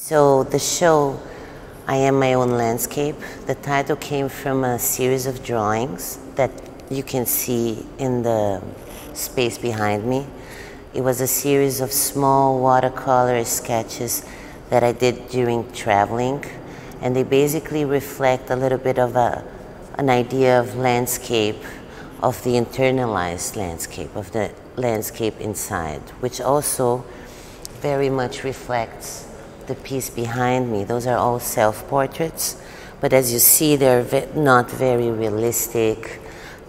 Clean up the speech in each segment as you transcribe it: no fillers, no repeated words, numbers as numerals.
So the show, I Am My Own Landscape, the title came from a series of drawings that you can see in the space behind me. It was a series of small watercolor sketches that I did during traveling, and they basically reflect a little bit of an idea of landscape, of the internalized landscape, of the landscape inside, which also very much reflects the piece behind me. Those are all self-portraits, but as you see, they're not very realistic.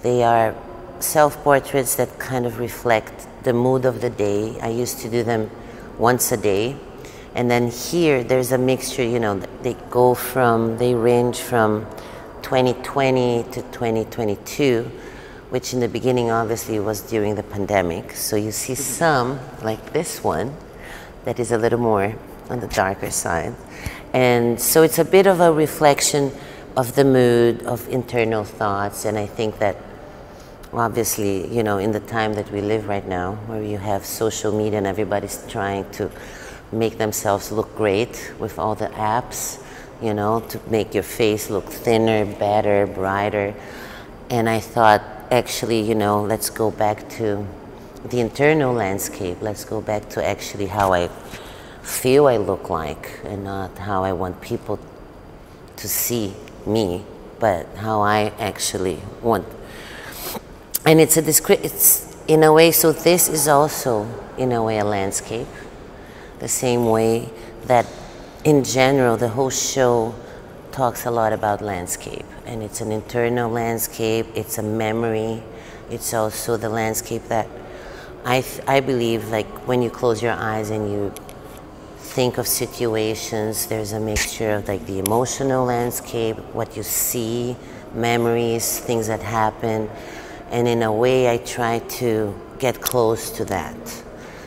They are self-portraits that kind of reflect the mood of the day. I used to do them once a day. And then here, there's a mixture, you know, they range from 2020 to 2022, which in the beginning, obviously, was during the pandemic. So you see some, like this one, that is a little more on the darker side. And so it's a bit of a reflection of the mood, of internal thoughts. And I think that obviously, you know, in the time that we live right now, where you have social media and everybody's trying to make themselves look great with all the apps, you know, to make your face look thinner, better, brighter. And I thought, actually, you know, let's go back to the internal landscape. Let's go back to actually how I feel I look like, and not how I want people to see me, but how I actually want. And it's in a way, so this is also in a way a landscape, the same way that in general the whole show talks a lot about landscape, and it's an internal landscape, it's a memory, it's also the landscape that I believe, like when you close your eyes and you think of situations, there's a mixture of like the emotional landscape, what you see, memories, things that happen, and in a way I try to get close to that,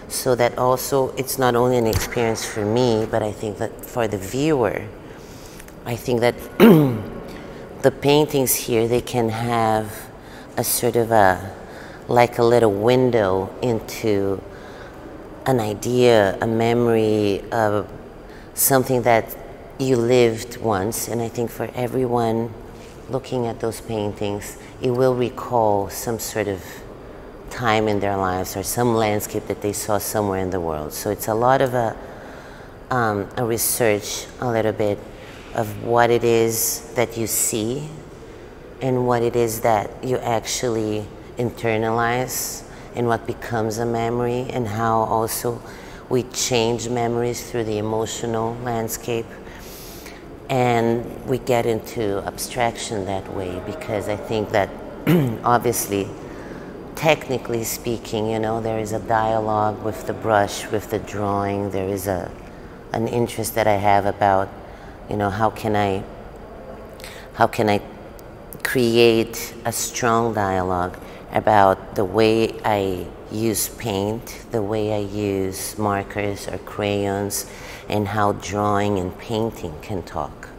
so that also it's not only an experience for me, but I think that for the viewer, I think that the paintings here, they can have a sort of like a little window into an idea, a memory, something that you lived once. And I think for everyone looking at those paintings, it will recall some sort of time in their lives or some landscape that they saw somewhere in the world. So it's a lot of a research, a little bit, of what it is that you see and what it is that you actually internalize, and what becomes a memory, and how also we change memories through the emotional landscape. And we get into abstraction that way, because I think that obviously, technically speaking, you know, there is a dialogue with the brush, with the drawing. There is an interest that I have about, you know, how can I create a strong dialogue about the way I use paint, the way I use markers or crayons, and how drawing and painting can talk.